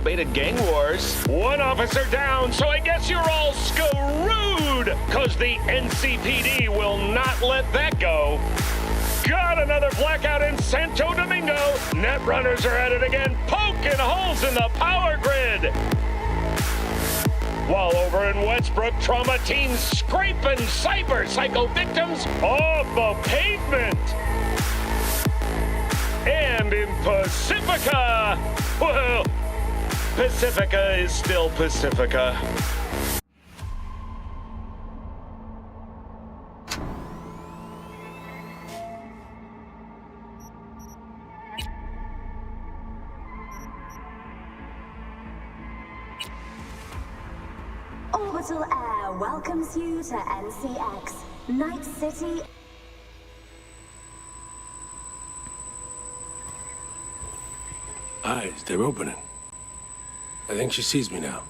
Baited gang wars. One officer down, so I guess you're all screwed, cause the NCPD will not let that go. Got another blackout in Santo Domingo. Netrunners are at it again, poking holes in the power grid. While over in Westbrook, trauma teams scraping cyber psycho victims off the pavement. And in Pacifica, well, Pacifica is still Pacifica. Orbital Air welcomes you to NCX, Night City. Eyes, they're opening. I think she sees me now.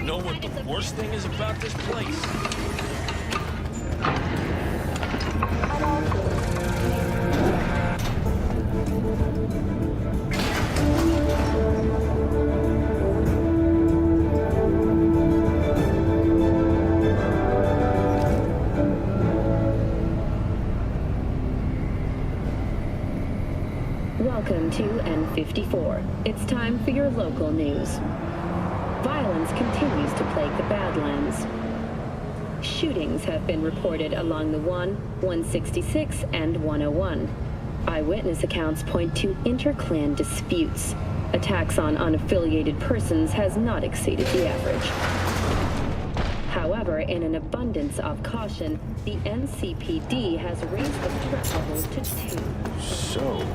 Know what the worst thing is about this place? Welcome to N54. It's time for your local news. Violence continues to plague the Badlands. Shootings have been reported along the 166, and 101. Eyewitness accounts point to inter-clan disputes. Attacks on unaffiliated persons has not exceeded the average. However, in an abundance of caution, the NCPD has raised the threat level to 2. So...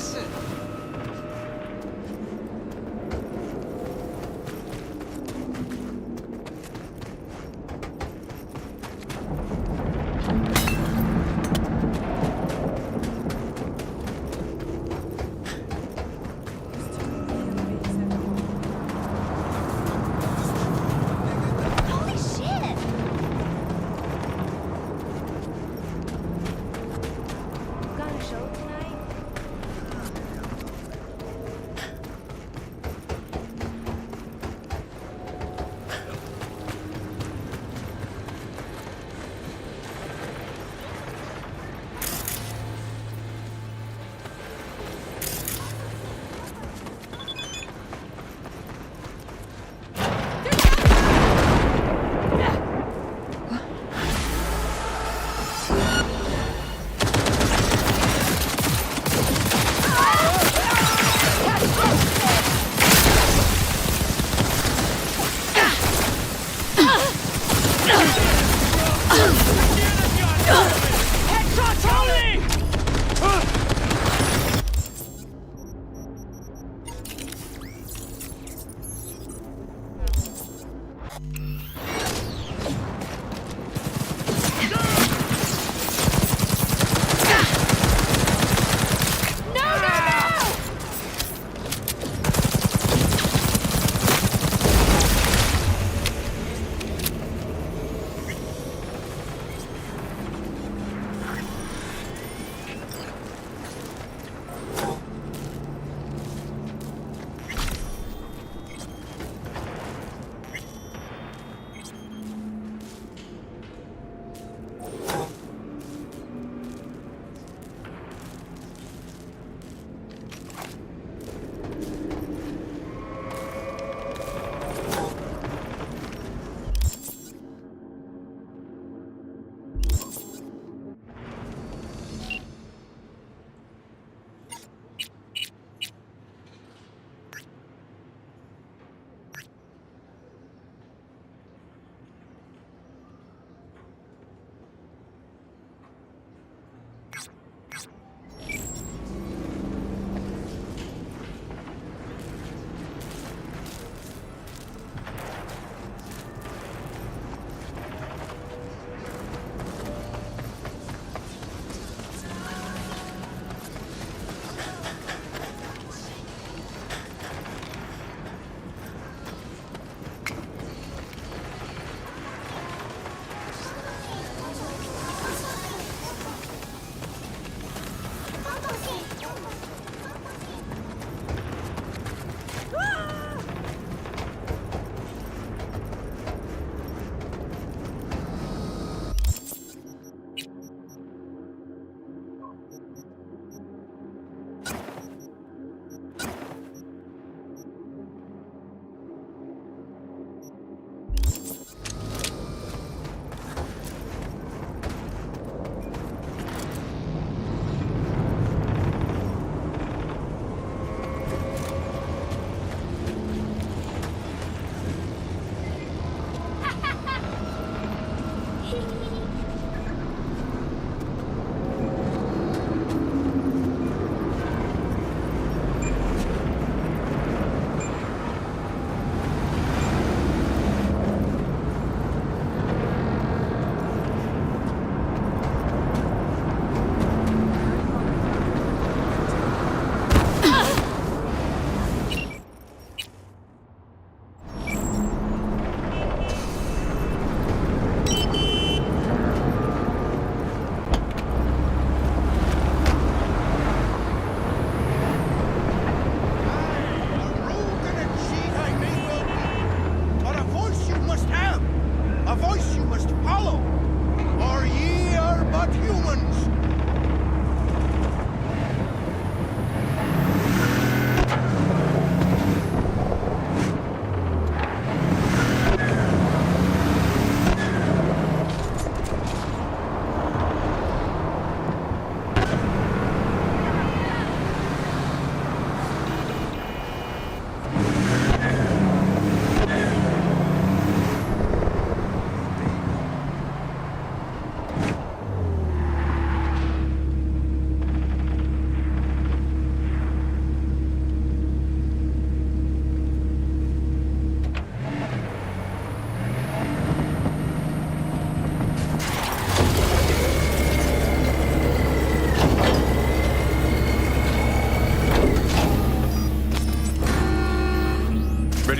listen! Holy shit! Got a show tonight?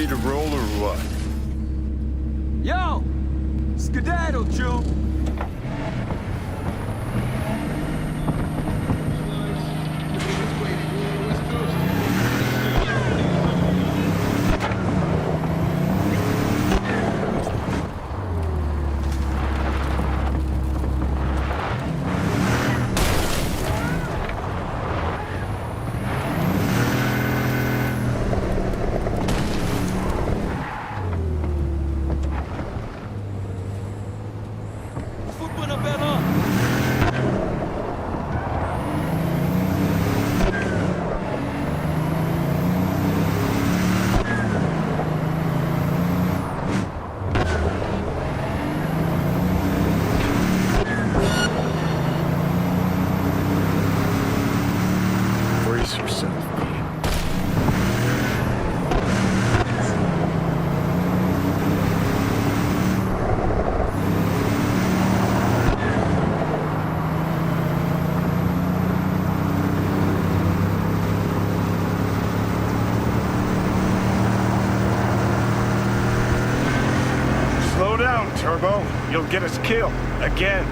ready to roll or what? Yo! Skedaddle, Jew! Brace yourself, Pete. Slow down, Turbo. You'll get us killed. Again.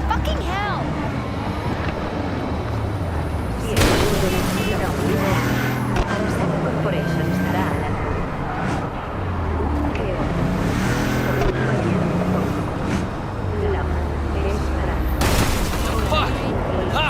Fucking hell! Fuck! Ha!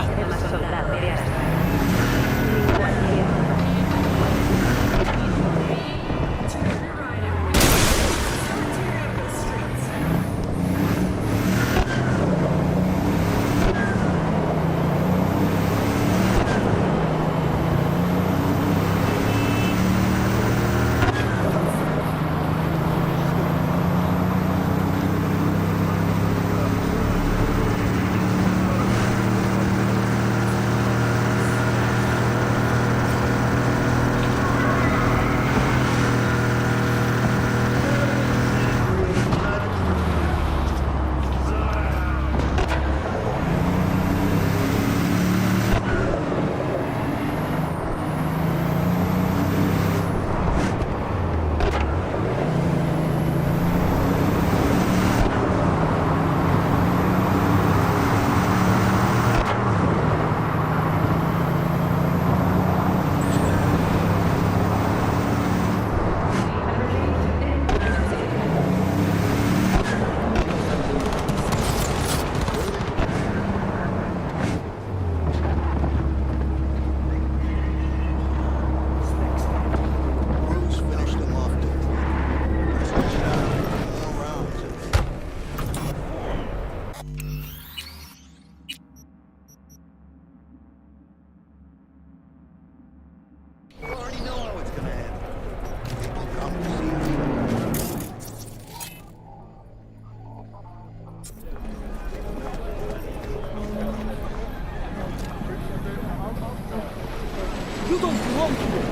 You don't belong here!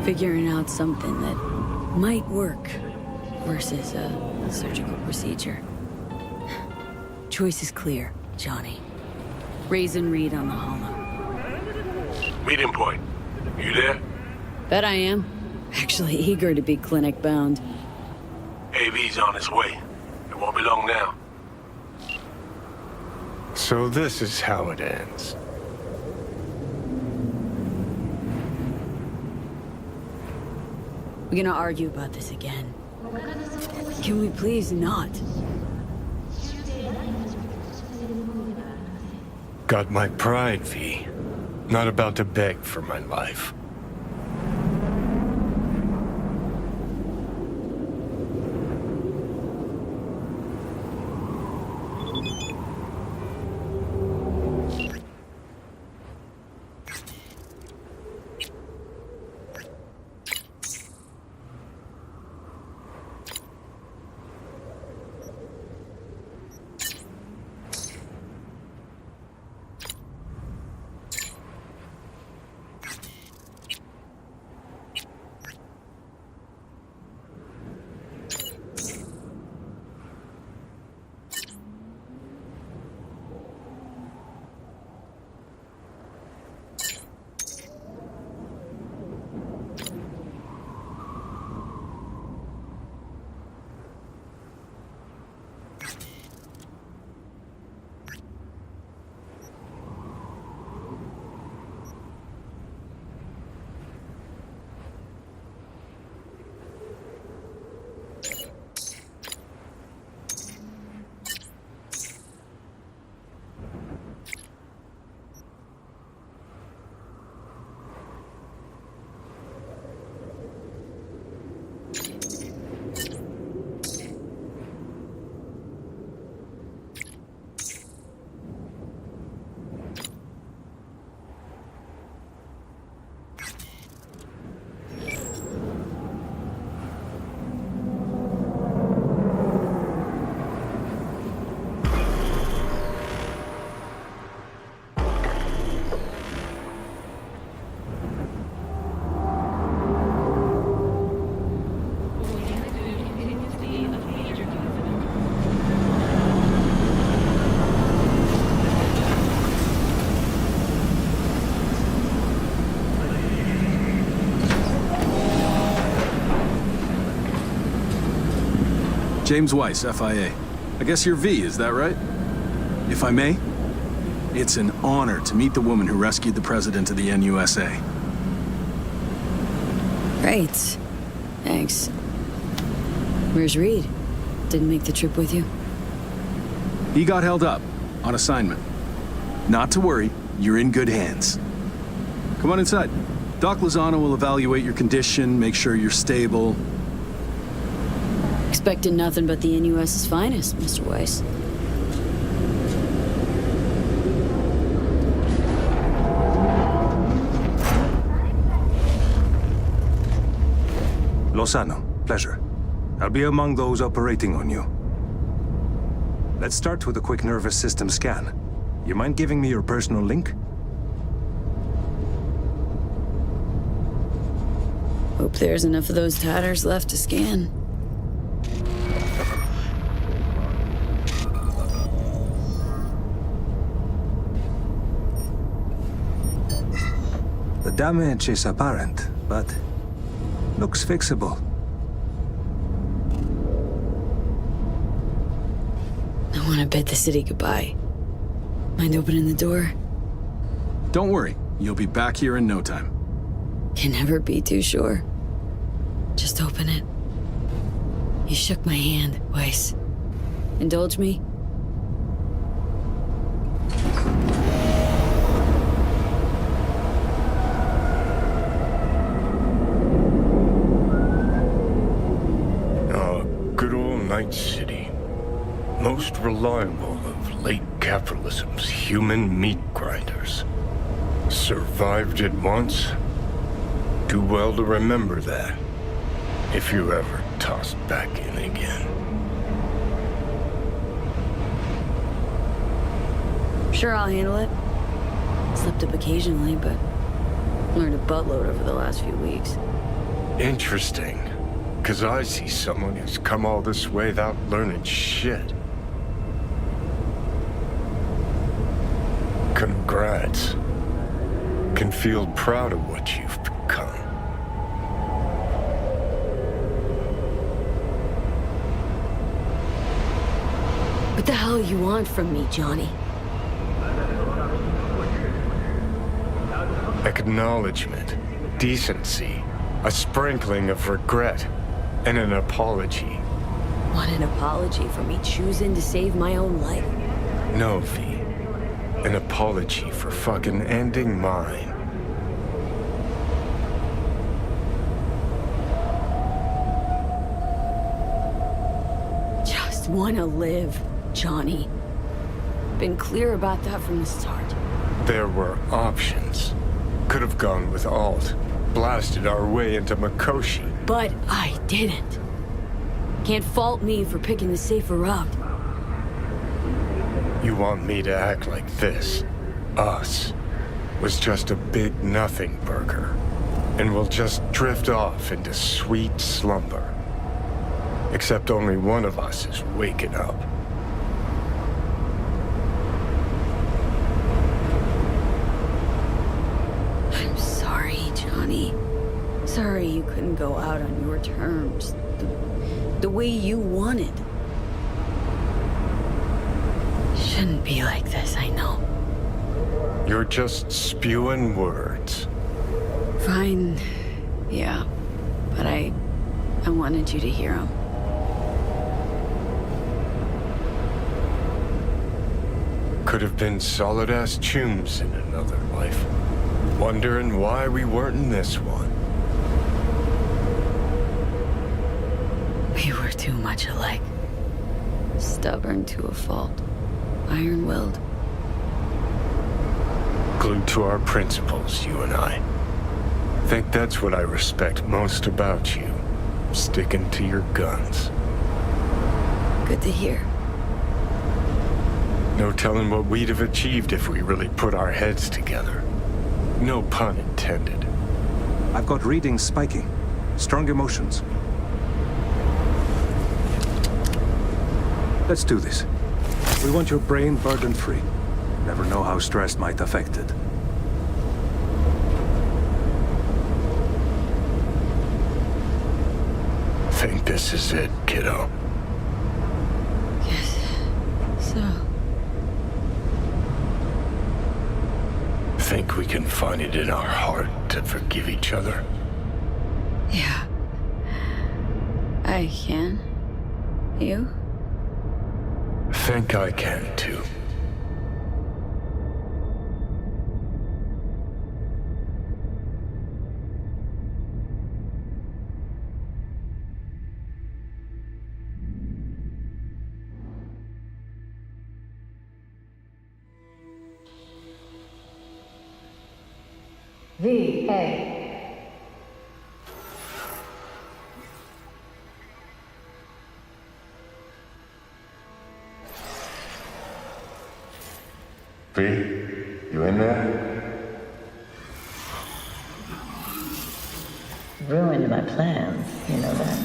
Figuring out something that might work versus a surgical procedure. Choice is clear, Johnny. Raise and read on the holo. Meeting point. You there? Bet I am. Actually eager to be clinic bound. AV's on his way. It won't be long now. So this is how it ends. We're gonna argue about this again. Can we please not? Got my pride, V. Not about to beg for my life. James Weiss, FIA. I guess you're V, is that right? If I may, it's an honor to meet the woman who rescued the president of the NUSA. Great. Thanks. Where's Reed? Didn't make the trip with you? He got held up on assignment. Not to worry, you're in good hands. Come on inside. Doc Lozano will evaluate your condition, make sure you're stable. Expected nothing but the NUS's finest, Mr. Weiss. Lozano, pleasure. I'll be among those operating on you. Let's start with a quick nervous system scan. You mind giving me your personal link? Hope there's enough of those tatters left to scan. The damage is apparent, but looks fixable. I want to bid the city goodbye. Mind opening the door? Don't worry, you'll be back here in no time. Can never be too sure. Just open it. You shook my hand, Weiss. Indulge me? Good old Night City. Most reliable of late capitalism's human meat grinders. Survived it once. Too well to remember that. If you ever tossed back in again. Sure, I'll handle it. Slipped up occasionally, but learned a buttload over the last few weeks. Interesting. Because I see someone who's come all this way without learning shit. Congrats. can feel proud of what you've become. What the hell you want from me, Johnny? Acknowledgement, decency, a sprinkling of regret, and an apology. Want an apology for me choosing to save my own life? No, V. An apology for fucking ending mine. Just wanna live, Johnny. Been clear about that from the start. There were options. Could have gone with Alt, blasted our way into Mikoshi. But I didn't. Can't fault me for picking the safer route. You want me to act like this? Us was just a big nothing burger, and we'll just drift off into sweet slumber. Except only one of us is waking up. I'm sorry, Johnny. Sorry you couldn't go out on your terms. The way you wanted. Shouldn't be like this, I know. You're just spewing words. Fine. Yeah. But I wanted you to hear them. Could have been solid-ass chooms in another life. Wondering why we weren't in this one. We were too much alike. Stubborn to a fault. Iron-willed. Glued to our principles, you and I. Think that's what I respect most about you. Sticking to your guns. Good to hear. No telling what we'd have achieved if we really put our heads together. No pun intended. I've got readings spiking. Strong emotions. Let's do this. We want your brain burden-free. Never know how stress might affect it. Think this is it, kiddo. Yes. So. Think we can find it in our heart to forgive each other? Yeah. I can. You? Think I can, too. V.A. V, you in there? Ruined my plans, you know that.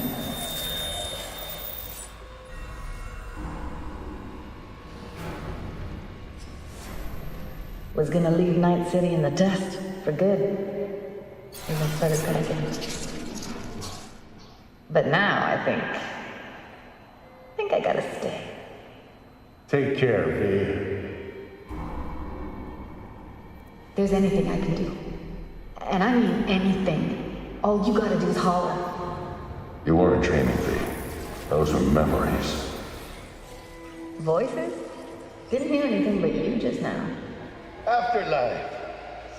Was gonna leave Night City in the dust for good. Even started packing. But now I think I gotta stay. Take care, V. There's anything I can do. And I mean anything. All you gotta do is holler. You weren't training, V. Those were memories. Voices? Didn't hear anything but you just now. Afterlife.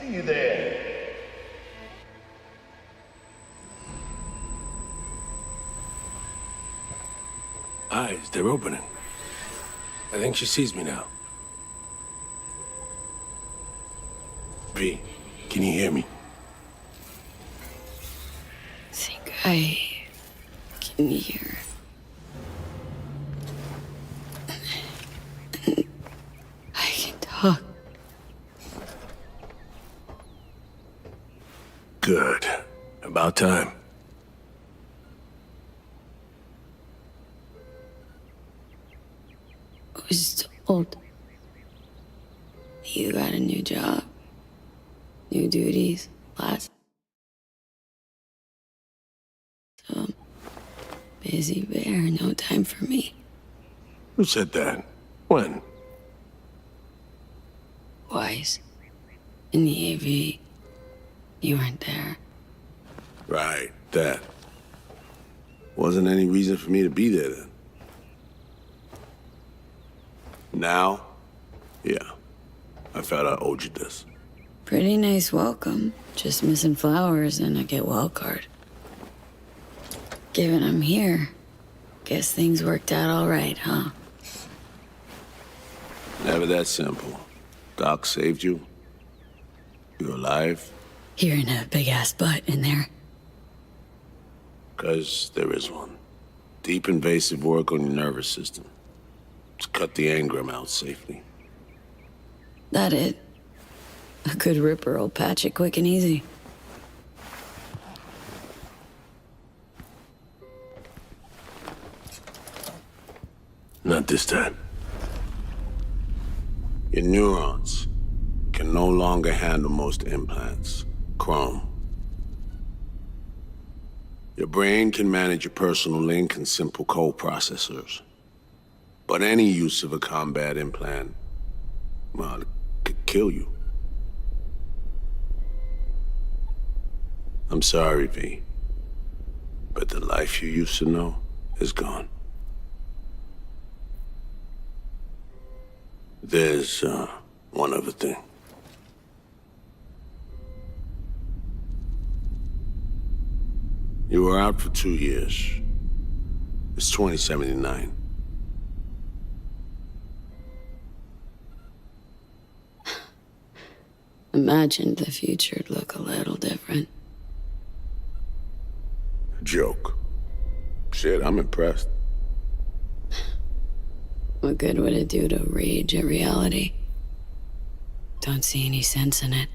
See you there. Eyes, they're opening. I think she sees me now. V, can you hear me? Think I can hear. I can talk. Good. About time. I was told you got a new job. new duties, lots. So, busy bear, no time for me. Who said that? When? Wise. In the AV. You weren't there. Right, that. Wasn't any reason for me to be there then. Now, yeah. I felt I owed you this. Pretty nice welcome. Just missing flowers and a get well card. Given I'm here, guess things worked out all right, huh? Never that simple. Doc saved you. You're alive. Hearing a big-ass butt in there. 'Cause there is one. Deep invasive work on your nervous system. To cut the engram out safely. That it? A good ripper will patch it quick and easy. Not this time. Your neurons can no longer handle most implants. Chrome. Your brain can manage your personal link and simple code processors. But any use of a combat implant, well, it could kill you. I'm sorry, V. But the life you used to know is gone. There's, one other thing. You were out for 2 years. It's 2079. Imagined the future'd look a little different. Joke. Shit, I'm impressed. What good would it do to rage at reality? Don't see any sense in it.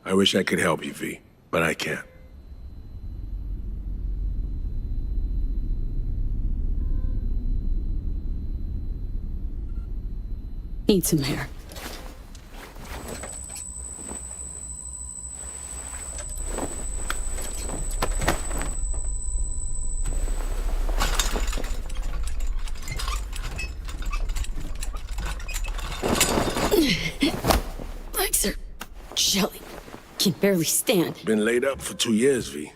I wish I could help you, V, but I can't. Need some air. Legs are jelly. Can barely stand. Been laid up for 2 years, V.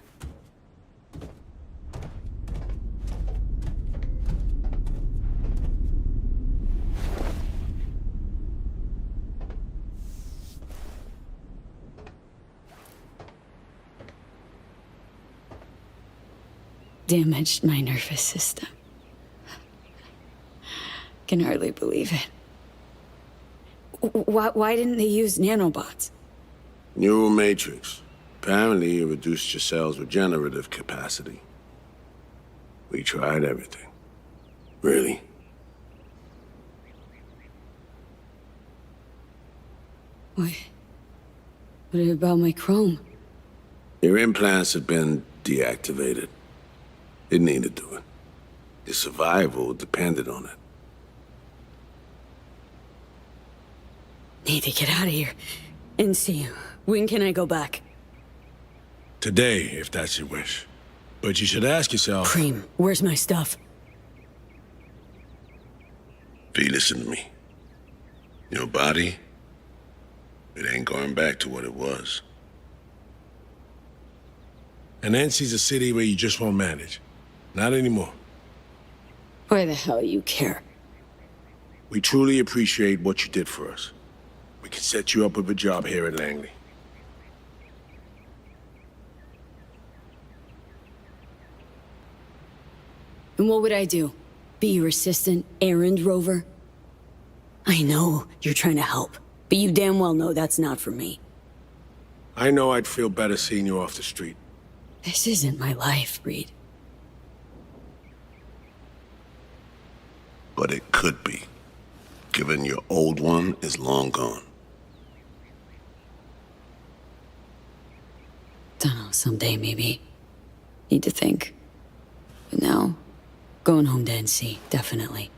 Damaged my nervous system. Can hardly believe it. Why didn't they use nanobots? Neural matrix. Apparently, it reduced your cell's regenerative capacity. We tried everything. Really? What about my chrome? Your implants have been deactivated. It needed to it. Your survival depended on it. Need to get out of here. And see, when can I go back? Today, if that's your wish. But you should ask yourself... Cream, where's my stuff? V, listen to me. Your body, it ain't going back to what it was. And NC's a city where you just won't manage. Not anymore. Why the hell you care? We truly appreciate what you did for us. We can set you up with a job here at Langley. And what would I do? Be your assistant, errand rover? I know you're trying to help, but you damn well know that's not for me. I know I'd feel better seeing you off the street. This isn't my life, Reed. But it could be, given your old one is long gone. Dunno, someday maybe. Need to think. But now, going home to NC, definitely.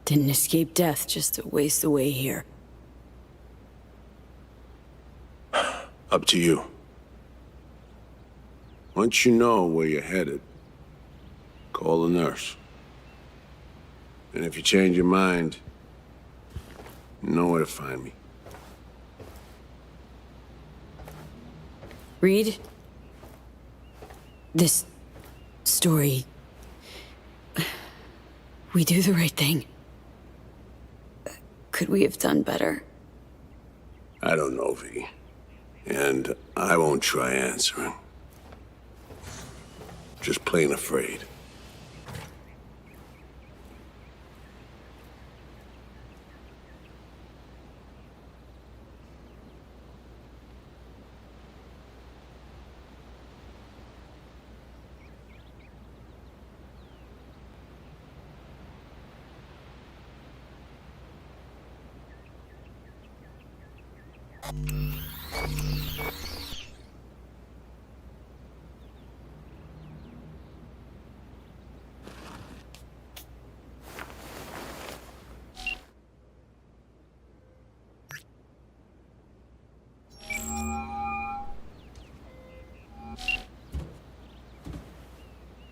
Didn't escape death just to waste away here. Up to you. Once you know where you're headed, call the nurse. And if you change your mind, you know where to find me. Reed? This story... We do the right thing. Could we have done better? I don't know, V. And I won't try answering. Just plain afraid.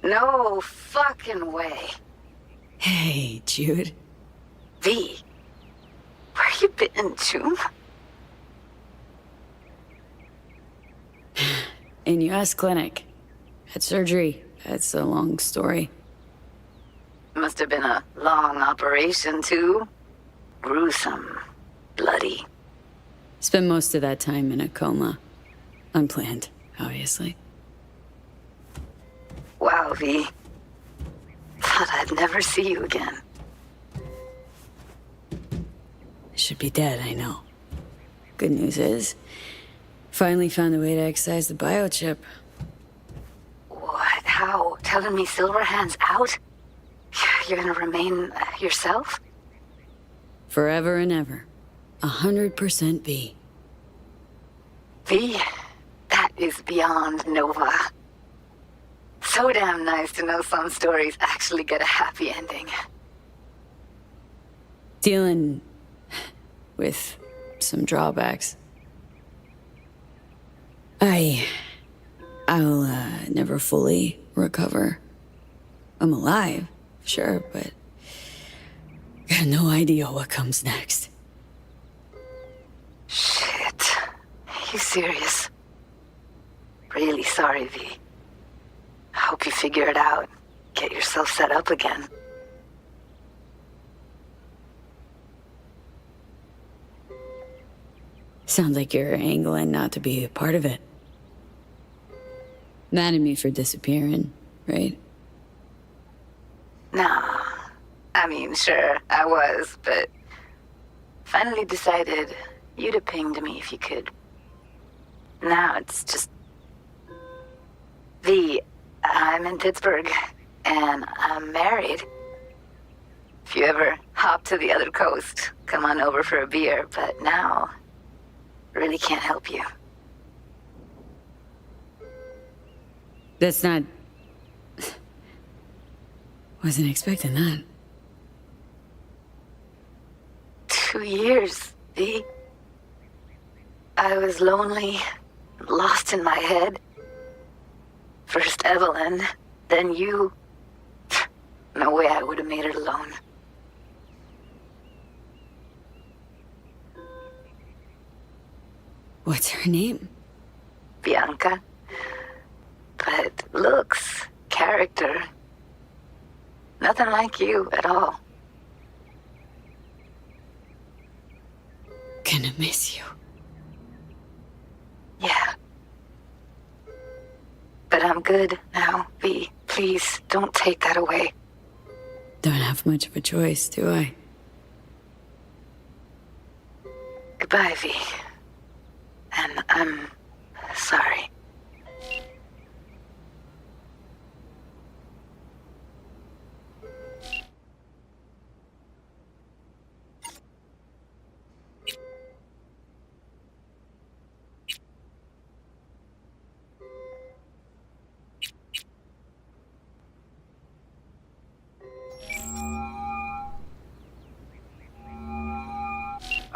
No fucking way. Hey, Jude. V, where you been, June? In US clinic. Had surgery. That's a long story. Must have been a long operation, too. Gruesome. Bloody. Spent most of that time in a coma. Unplanned, obviously. Wow, V. Thought I'd never see you again. Should be dead, I know. Good news is, finally found a way to excise the biochip. What? How? Telling me Silverhand's out? You're gonna remain yourself? Forever and ever. 100% V. V? That is beyond Nova. So damn nice to know some stories actually get a happy ending. Dealing with some drawbacks. I'll never fully recover. I'm alive, sure, but got no idea what comes next. Shit. You serious? Really sorry, V. Hope you figure it out. Get yourself set up again. Sounds like you're angling not to be a part of it. Mad at me for disappearing, right? Nah. I mean, sure, I was, but finally decided you'd have pinged me if you could. Now it's just... V, I'm in Pittsburgh, and I'm married. If you ever hop to the other coast, come on over for a beer, but now, really can't help you. That's not... Wasn't expecting that. 2 years, V. I was lonely, lost in my head. First Evelyn, then you. No way I would have made it alone. What's her name? Bianca. But looks, character, nothing like you at all. Gonna miss you. Yeah. But I'm good now, V. Please, don't take that away. Don't have much of a choice, do I? Goodbye, V. And I'm sorry.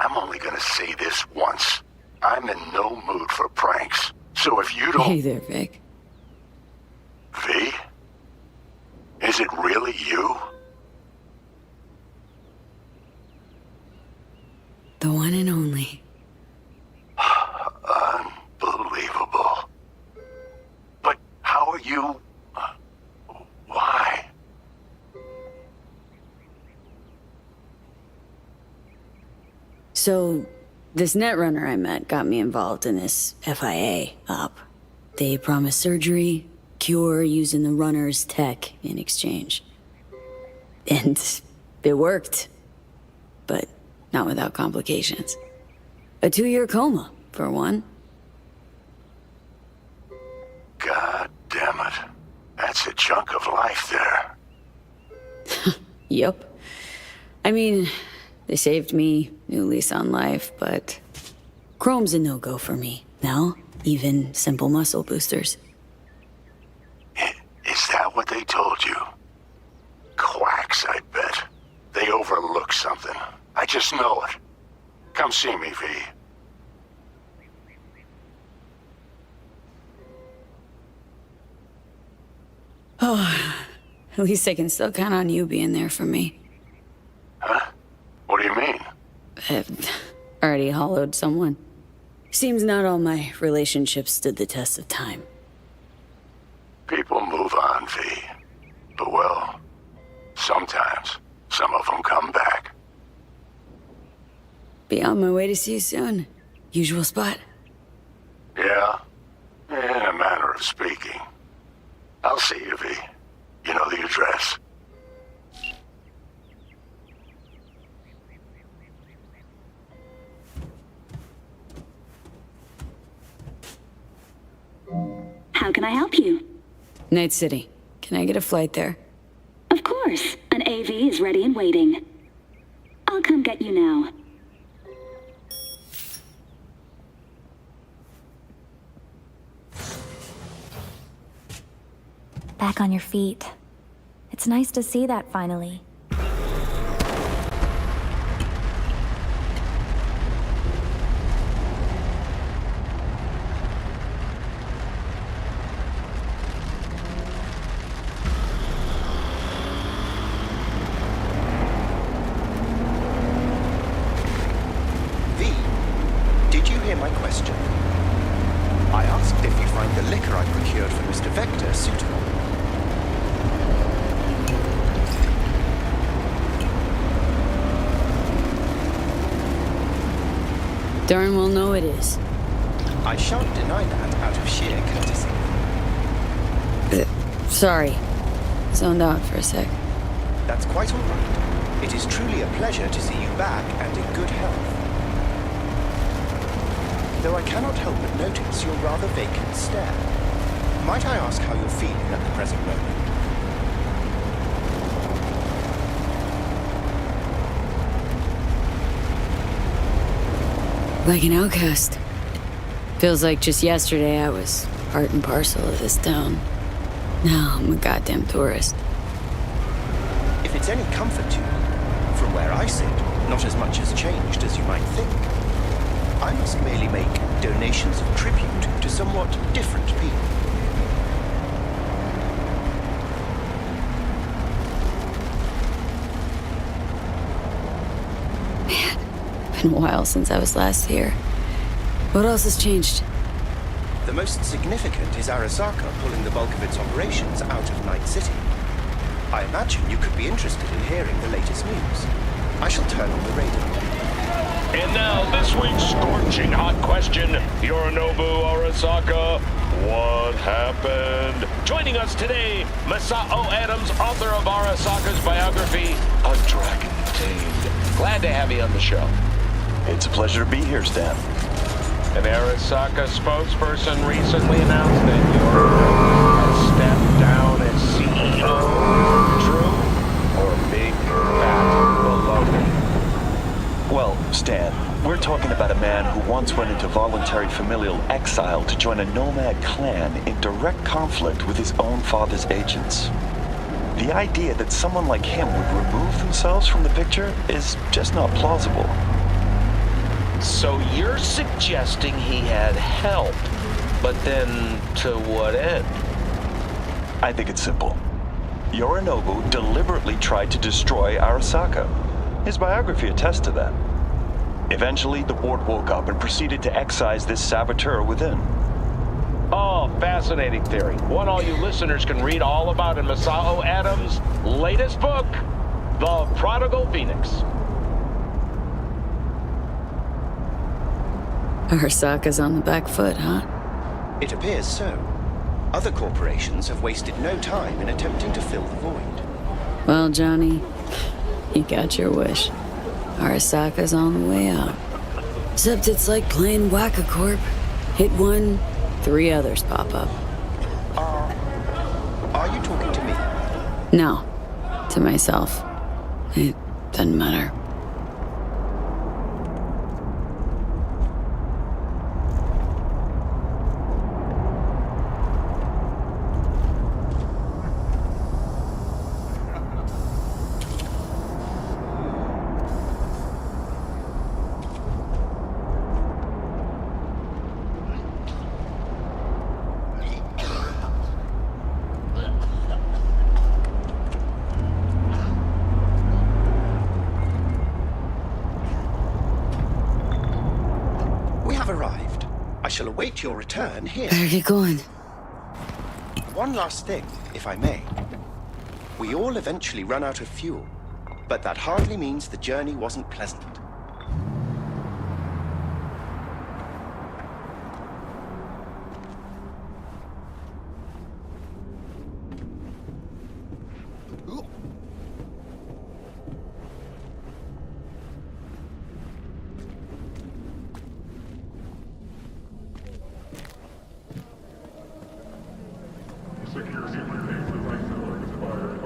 I'm only gonna say this once. I'm in no mood for pranks. So if you don't... Hey there, Vic. V? Is it really you? The one and only. Unbelievable. But how are you... Why? So, this netrunner I met got me involved in this FIA op. They promised surgery, cure using the runner's tech in exchange. And it worked. But not without complications. A 2-year coma, for one. God damn it. That's a chunk of life there. Yup. I mean, they saved me, new lease on life, but chrome's a no-go for me. Now, even simple muscle boosters. Is that what they told you? Quacks, I bet. They overlook something. I just know it. Come see me, V. Oh, at least I can still count on you being there for me. Huh? What do you mean? I've already hollowed someone. Seems not all my relationships stood the test of time. People move on, V. But well, sometimes some of them come back. Be on my way to see you soon. Usual spot. Yeah? In a manner of speaking. I'll see you, V. You know the address. How can I help you? Night City. Can I get a flight there? Of course. An AV is ready and waiting. I'll come get you now. Back on your feet. It's nice to see that finally. V, did you hear my question? I asked if you find the liquor I procured for Mr. Vector suitable. Darn well know it is. I shan't deny that out of sheer courtesy. Sorry. Zoned out for a sec. That's quite all right. It is truly a pleasure to see you back and in good health. Though I cannot help but notice your rather vacant stare. Might I ask how you're feeling at the present moment? Like an outcast. Feels like just yesterday I was part and parcel of this town. Now I'm a goddamn tourist. If it's any comfort to you, from where I sit, not as much has changed as you might think. I must merely make donations of tribute to somewhat different people. Been a while since I was last here. What else has changed? The most significant is Arasaka pulling the bulk of its operations out of Night City. I imagine you could be interested in hearing the latest news. I shall turn on the radio. And now, this week's scorching hot question. Yorinobu Arasaka, what happened? Joining us today, Masao Adams, author of Arasaka's biography, A Dragon Tamed. Glad to have you on the show. It's a pleasure to be here, Stan. An Arasaka spokesperson recently announced that Yorinobu has stepped down as CEO. True or big fat baloney? Well, Stan, we're talking about a man who once went into voluntary familial exile to join a nomad clan in direct conflict with his own father's agents. The idea that someone like him would remove themselves from the picture is just not plausible. So you're suggesting he had help, but then to what end? I think it's simple. Yorinobu deliberately tried to destroy Arasaka. His biography attests to that. Eventually, the board woke up and proceeded to excise this saboteur within. Oh, fascinating theory. One all you listeners can read all about in Masao Adams' latest book, The Prodigal Phoenix. Arasaka's on the back foot, huh? It appears so. Other corporations have wasted no time in attempting to fill the void. Well, Johnny, you got your wish. Arasaka's on the way out. Except it's like playing Whack-A-Corp. Hit one, 3 others pop up. Are you talking to me? No, to myself. It doesn't matter. Arrived. I shall await your return here. Better get going. One last thing, if I may. We all eventually run out of fuel, but that hardly means the journey wasn't pleasant.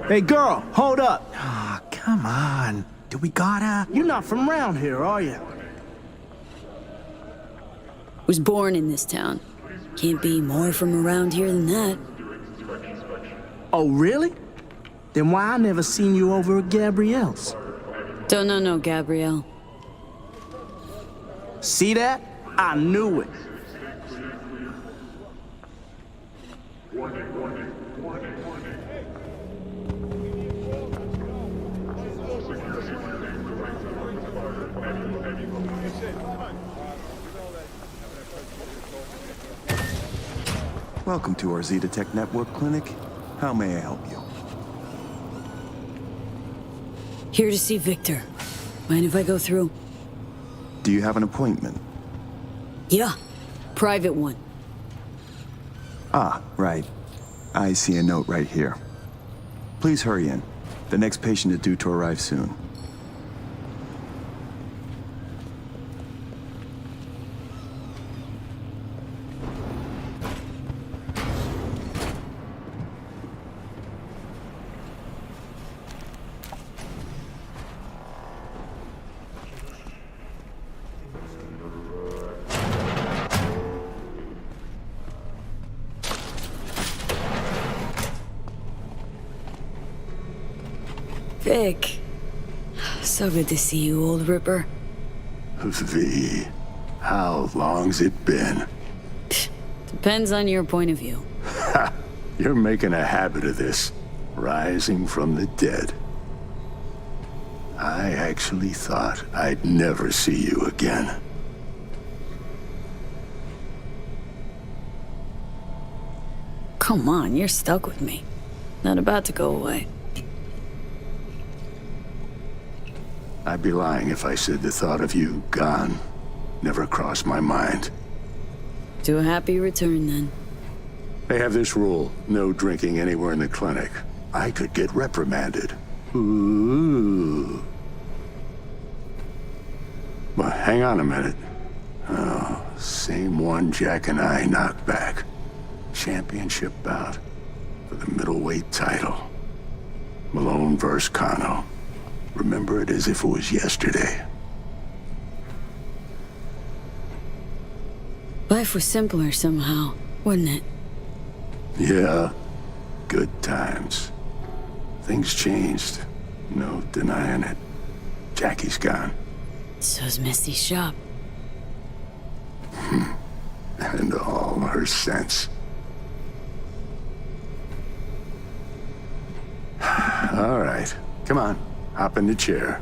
Hey, girl, hold up. Ah, come on. Do we gotta? You're not from around here, are you? Was born in this town. Can't be more from around here than that. Oh, really? Then why I never seen you over at Gabrielle's? Don't know no Gabrielle. See that? I knew it. Welcome to our Zetatech Network Clinic. How may I help you? Here to see Victor. Mind if I go through? Do you have an appointment? Yeah, private one. Ah, right. I see a note right here. Please hurry in. The next patient is due to arrive soon. Vic. So good to see you, old Ripper. V, how long's it been? Depends on your point of view. Ha! You're making a habit of this. Rising from the dead. I actually thought I'd never see you again. Come on, you're stuck with me. Not about to go away. I'd be lying if I said the thought of you gone never crossed my mind. To a happy return, then. They have this rule, no drinking anywhere in the clinic. I could get reprimanded. Ooh. But hang on a minute. Oh, same one Jack and I knocked back. Championship bout for the middleweight title. Malone versus Kano. Remember it as if it was yesterday. Life was simpler somehow, wouldn't it? Yeah, good times. Things changed. No denying it. Jackie's gone. So's Misty's shop. and all her sense. All right, come on, hop in the chair.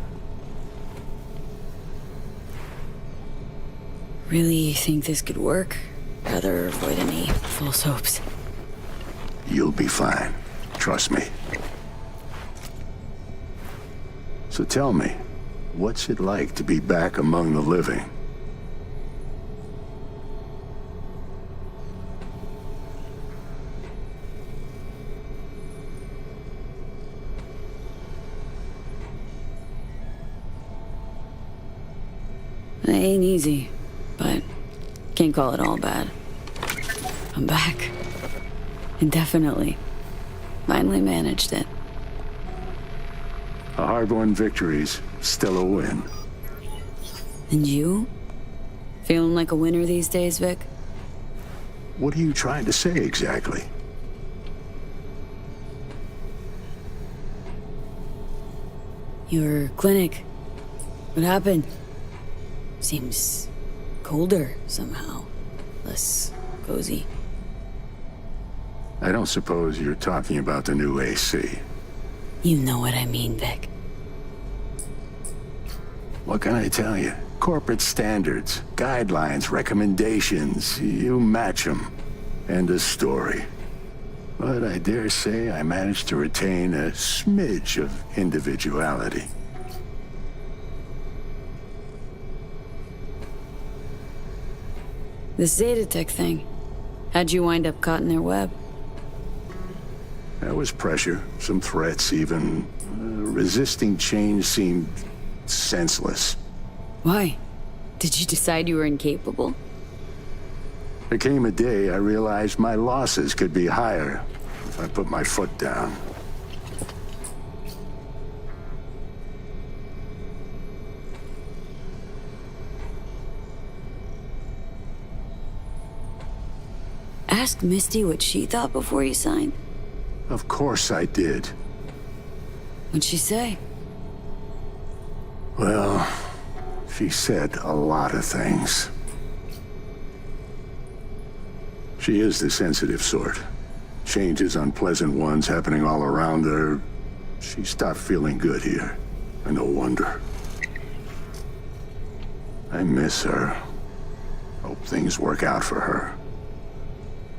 Really think this could work? Rather avoid any false hopes. You'll be fine, trust me. So tell me, what's it like to be back among the living? It ain't easy, but can't call it all bad. I'm back. Indefinitely. Finally managed it. A hard-won victory's still a win. And you? Feeling like a winner these days, Vic? What are you trying to say exactly? Your clinic. What happened? Seems colder somehow. Less cozy. I don't suppose you're talking about the new AC. You know what I mean, Vic. What can I tell you? Corporate standards, guidelines, recommendations, you match them. End of story. But I dare say I managed to retain a smidge of individuality. This Zetatech thing. How'd you wind up caught in their web? There was pressure, some threats even. Resisting change seemed senseless. Why? Did you decide you were incapable? There came a day I realized my losses could be higher if I put my foot down. Ask Misty what she thought before you signed? Of course I did. What'd she say? Well, she said a lot of things. She is the sensitive sort. Changes, unpleasant ones happening all around her. She stopped feeling good here. And no wonder. I miss her. Hope things work out for her.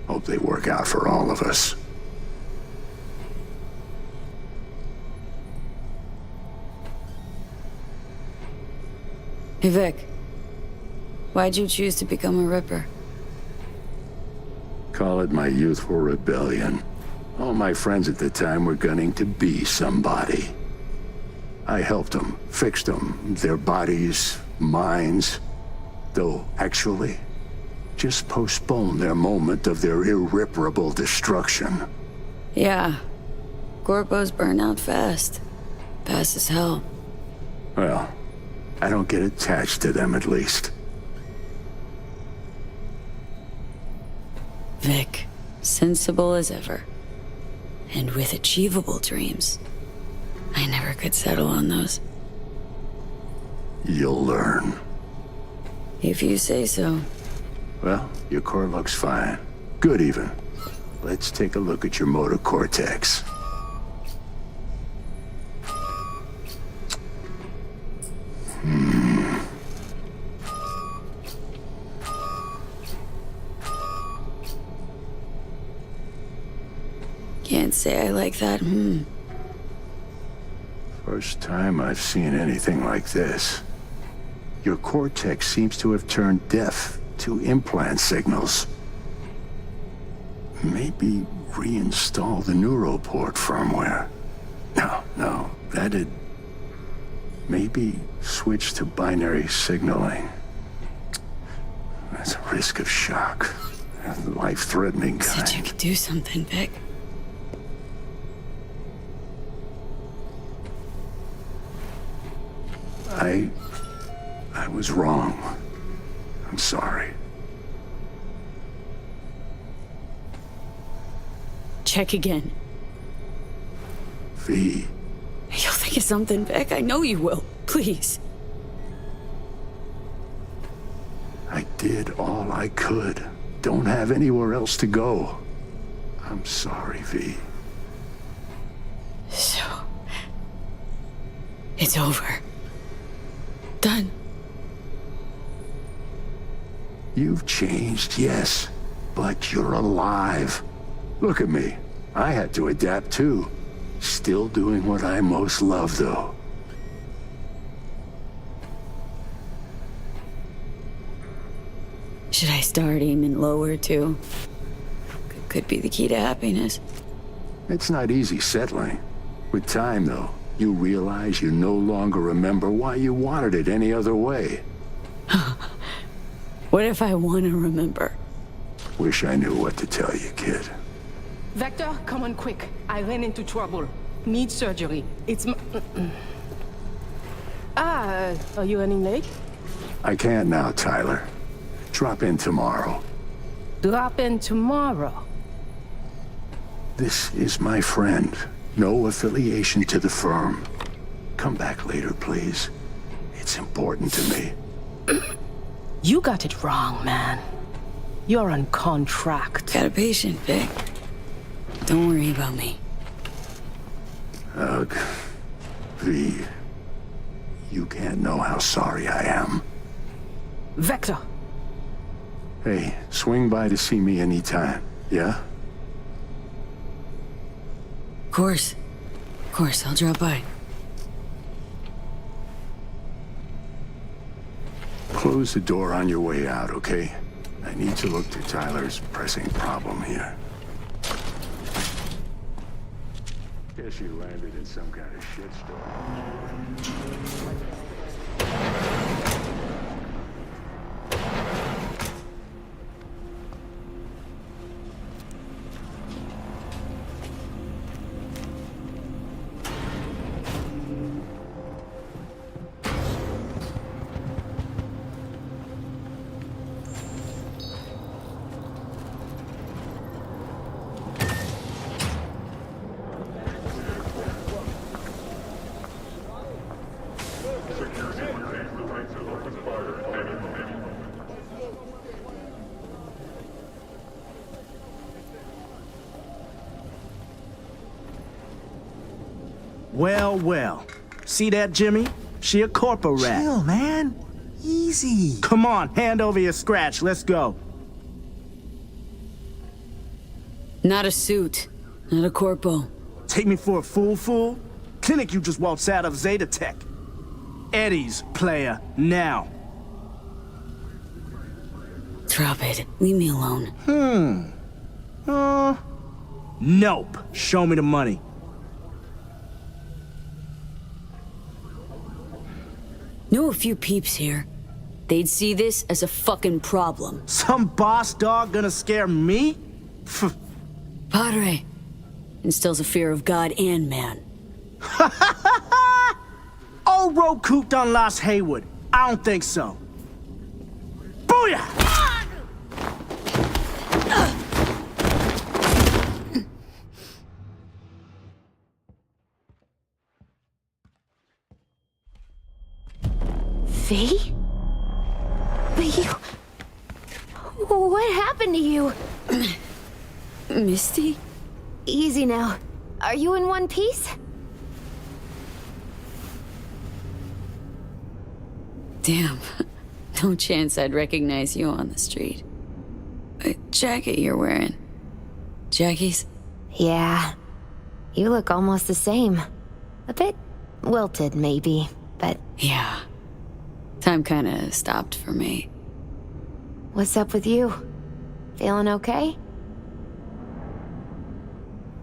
Hope they work out for all of us. Hey, Vic. Why'd you choose to become a Ripper? Call it my youthful rebellion. All my friends at the time were gunning to be somebody. I helped them, fixed them, their bodies, minds. Though, actually, just postponed their moment of their irreparable destruction. Yeah. Corpos burn out fast. Fast as hell. Well, I don't get attached to them at least. Vic, sensible as ever. And with achievable dreams. I never could settle on those. You'll learn. If you say so. Well, your core looks fine. Good even. Let's take a look at your motor cortex. Can't say I like that. First time I've seen anything like this. Your cortex seems to have turned deaf to implant signals. Maybe reinstall the neuroport firmware. No, that'd... Maybe switch to binary signaling. That's a risk of shock. Life-threatening kind. Said you could do something, Vic. I was wrong. I'm sorry. Check again. V. You'll think of something, Vic. I know you will. Please. I did all I could. don't have anywhere else to go. I'm sorry, V. So... it's over. Done. You've changed, yes, but you're alive. Look at me. I had to adapt too. Still doing what I most love, though. Should I start aiming lower, too? Could be the key to happiness. It's not easy settling. With time, though, you realize you no longer remember why you wanted it any other way. What if I want to remember? Wish I knew what to tell you, kid. Vector, come on quick. I ran into trouble. Need surgery. It's are you running late? I can't now, Tyler. Drop in tomorrow. Drop in tomorrow. This is my friend. No affiliation to the firm. Come back later, please. It's important to me. You got it wrong, man. You're on contract. Got a patient, Vic. Don't worry about me. Ugh. V. You can't know how sorry I am. Vector. Hey, swing by to see me anytime, yeah? Of course, I'll drop by. Close the door on your way out, okay? I need to look to Tyler's pressing problem here. Guess you landed in some kind of shitstorm. Well. See that, Jimmy? She a corporate rat. Chill, man. Easy. Come on, hand over your scratch. Let's go. Not a suit. Not a corpo. Take me for a fool? Clinic you just waltzed out of Zeta Tech. Eddie's player, now. Drop it. Leave me alone. Nope. Show me the money. Know a few peeps here. They'd see this as a fucking problem. Some boss dog gonna scare me? Padre instills a fear of God and man. Old road cooped on Las Haywood. I don't think so. Booyah! V? But you... What happened to you? Misty? Easy now. Are you in one piece? Damn. No chance I'd recognize you on the street. A jacket you're wearing. Jackie's? Yeah. You look almost the same. A bit wilted, maybe, but... Yeah. Time kinda stopped for me. What's up with you? Feeling okay?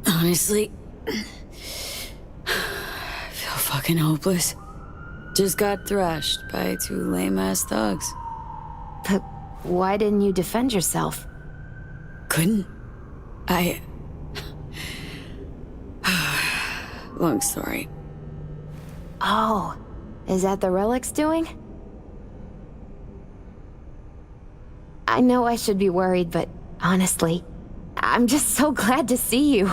Honestly, I feel fucking hopeless. Just got thrashed by 2 lame-ass thugs. But why didn't you defend yourself? Couldn't. Long story. Oh, is that the Relic's doing? I know I should be worried, but honestly, I'm just so glad to see you.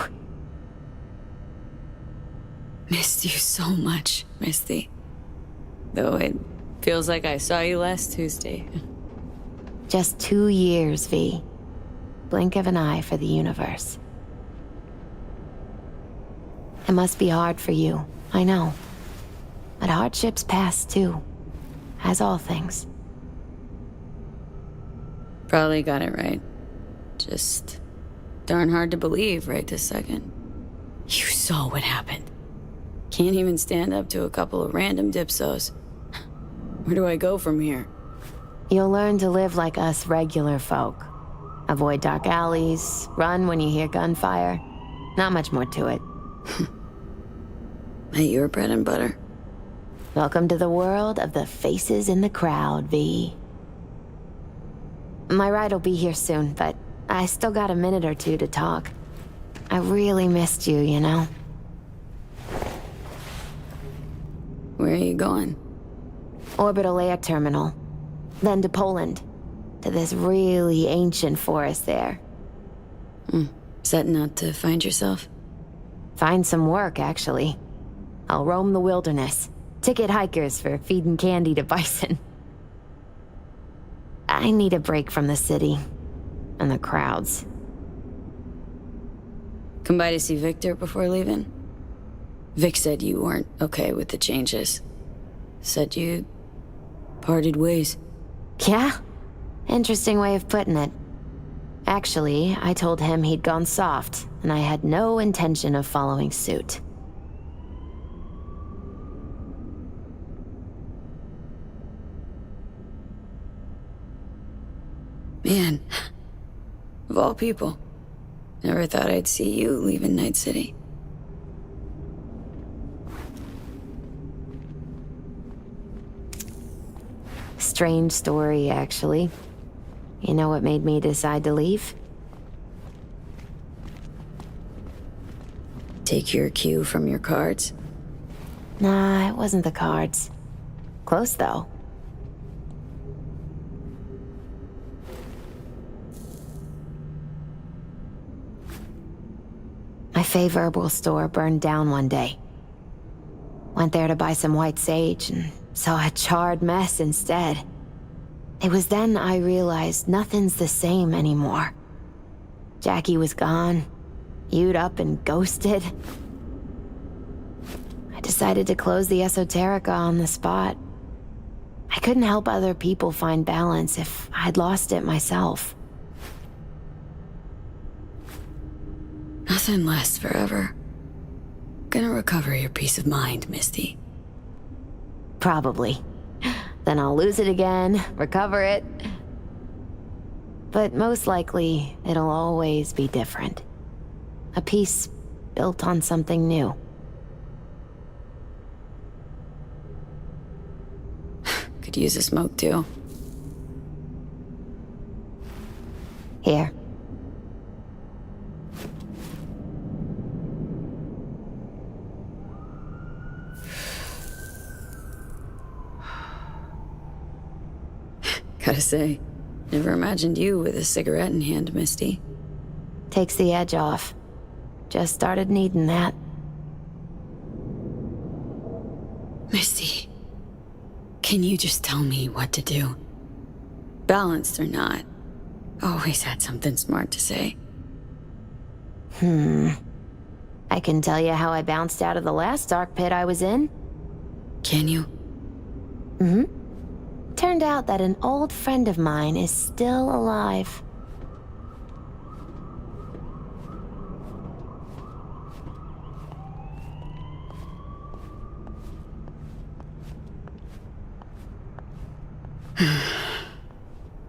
Missed you so much, Misty. Though it feels like I saw you last Tuesday. Just 2 years, V. blink of an eye for the universe. It must be hard for you, I know. But hardships pass too, as all things. Probably got it right. Just darn hard to believe right this second. You saw what happened. Can't even stand up to a couple of random dipsos. Where do I go from here? You'll learn to live like us regular folk. Avoid dark alleys, run when you hear gunfire. Not much more to it. Ain't your bread and butter? Welcome to the world of the faces in the crowd, V. My ride will be here soon, but I still got a minute or two to talk. I really missed you, you know? Where are you going? Orbital air terminal. Then to Poland. To this really ancient forest there. Setting out to find yourself? Find some work, actually. I'll roam the wilderness. Ticket hikers for feeding candy to bison. I need a break from the city. And the crowds. Come by to see Victor before leaving? Vic said you weren't okay with the changes. Said you parted ways. Yeah? Interesting way of putting it. Actually, I told him he'd gone soft, and I had no intention of following suit. Man, of all people, never thought I'd see you leaving Night City. Strange story, actually. You know what made me decide to leave? Take your cue from your cards? Nah, it wasn't the cards. Close, though. My fave herbal store burned down one day. Went there to buy some white sage and saw a charred mess instead. It was then I realized nothing's the same anymore. Jackie was gone, you'd up and ghosted. I decided to close the Esoterica on the spot. I couldn't help other people find balance if I'd lost it myself. Nothing lasts forever. Gonna recover your peace of mind, Misty. Probably. Then I'll lose it again, recover it. But most likely, it'll always be different. A piece built on something new. Could use a smoke too. Here. Gotta say, never imagined you with a cigarette in hand, Misty. Takes the edge off. Just started needing that. Misty, can you just tell me what to do? Balanced or not, always had something smart to say. I can tell you how I bounced out of the last dark pit I was in. Can you? Turned out that an old friend of mine is still alive.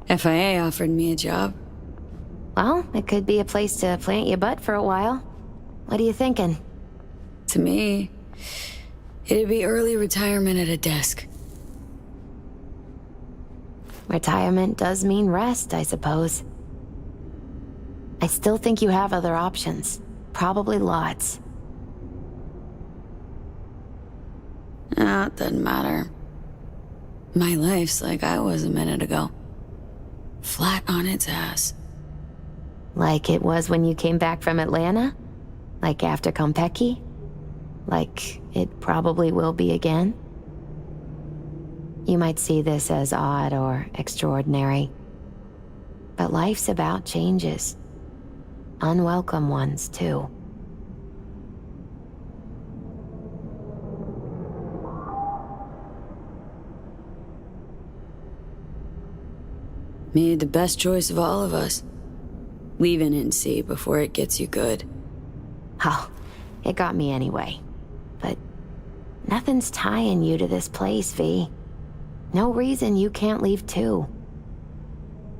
FIA offered me a job. Well, it could be a place to plant your butt for a while. What are you thinking? To me, it'd be early retirement at a desk. Retirement does mean rest, I suppose. I still think you have other options. Probably lots. No, it doesn't matter. My life's like I was a minute ago. Flat on its ass. Like it was when you came back from Atlanta? Like after Konpeki? Like it probably will be again? You might see this as odd or extraordinary. But life's about changes. Unwelcome ones, too. Made the best choice of all of us. Leaving NC before it gets you good. Oh, it got me anyway. But nothing's tying you to this place, V. No reason you can't leave too.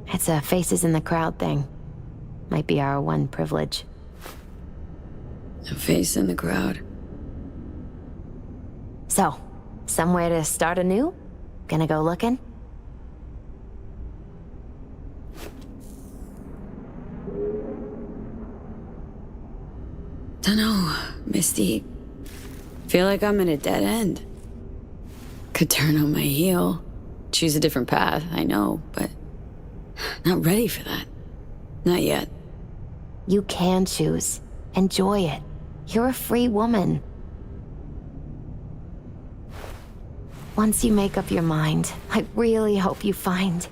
It's a faces in the crowd thing. Might be our one privilege. A face in the crowd. So, somewhere to start anew? Gonna go looking? Dunno, Misty. Feel like I'm at a dead end. Could turn on my heel, choose a different path, I know, but not ready for that. Not yet. You can choose. Enjoy it. You're a free woman. Once you make up your mind, I really hope you find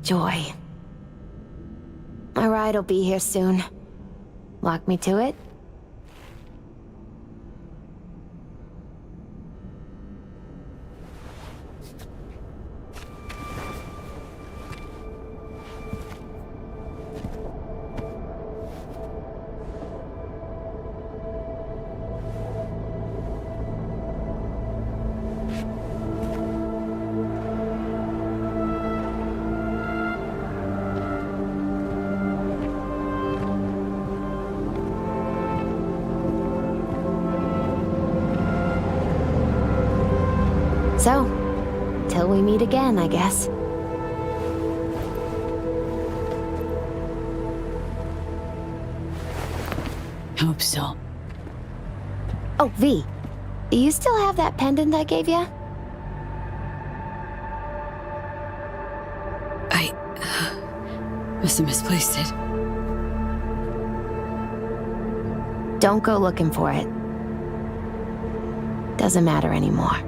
joy. My ride will be here soon. Walk me to it? So, till we meet again, I guess. Hope so. Oh, V. Do you still have that pendant I gave you? I must have misplaced it. Don't go looking for it. Doesn't matter anymore.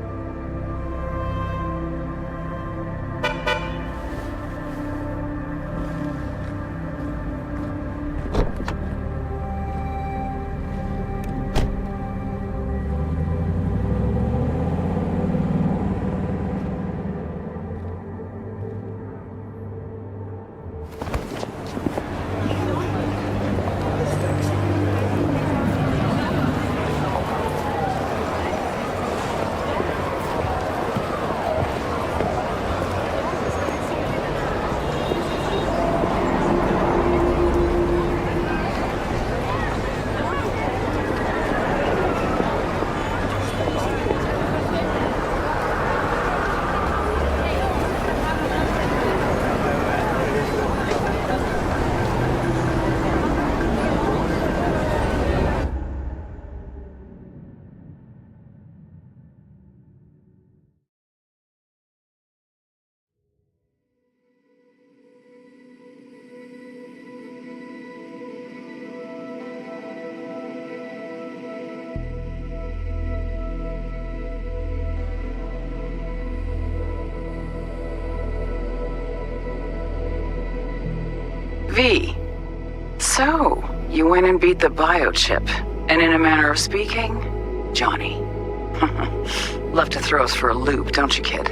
V. So, you went and beat the biochip, and in a manner of speaking, Johnny. Love to throw us for a loop, don't you, kid?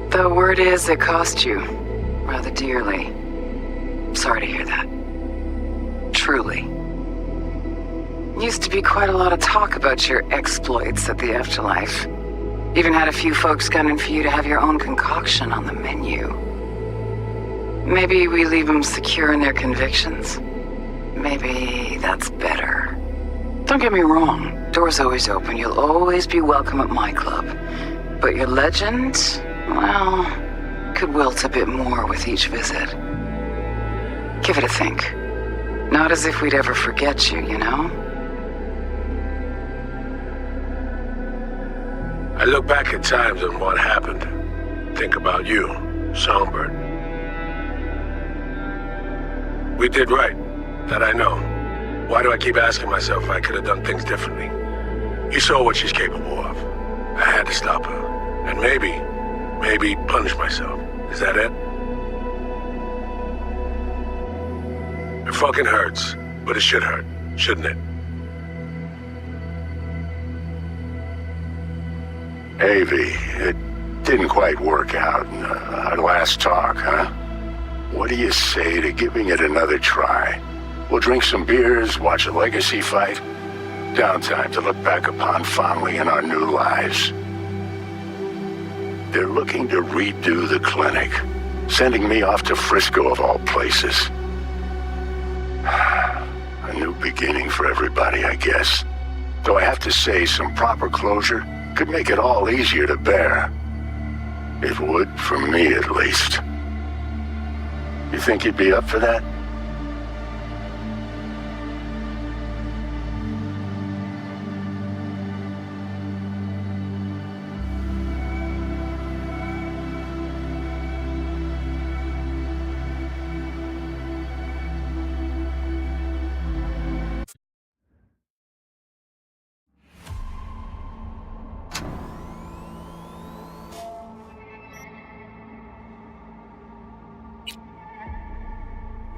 The word is it cost you rather dearly. Sorry to hear that. Truly. Used to be quite a lot of talk about your exploits at the afterlife. Even had a few folks gunning for you to have your own concoction on the menu. Maybe we leave them secure in their convictions. Maybe that's better. Don't get me wrong, door's always open. You'll always be welcome at my club. But your legend, well, could wilt a bit more with each visit. Give it a think. Not as if we'd ever forget you, you know? I look back at times and what happened. Think about you, Songbird. We did right. That I know. Why do I keep asking myself if I could have done things differently? You saw what she's capable of. I had to stop her. And maybe punish myself. Is that it? It fucking hurts, but it should hurt, shouldn't it? AV, it didn't quite work out in our last talk, huh? What do you say to giving it another try? We'll drink some beers, watch a legacy fight. Downtime to look back upon fondly in our new lives. They're looking to redo the clinic, sending me off to Frisco of all places. A new beginning for everybody, I guess. Though I have to say, some proper closure could make it all easier to bear. It would, for me at least. You think you'd be up for that?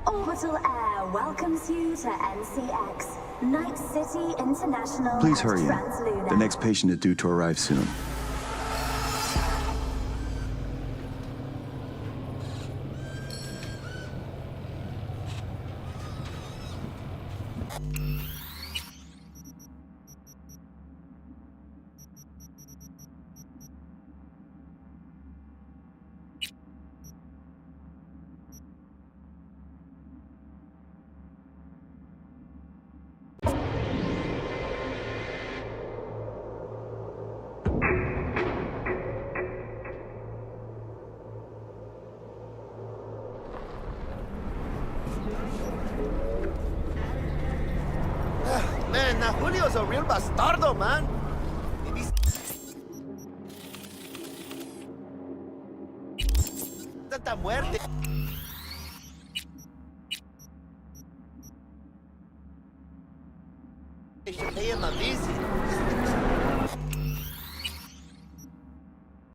Orbital Air welcomes you to NCX, Night City International. Please hurry in. Transluna. The next patient is due to arrive soon. Man, now Julio's a real bastardo, man. Tanta muerte. They should pay him a visit.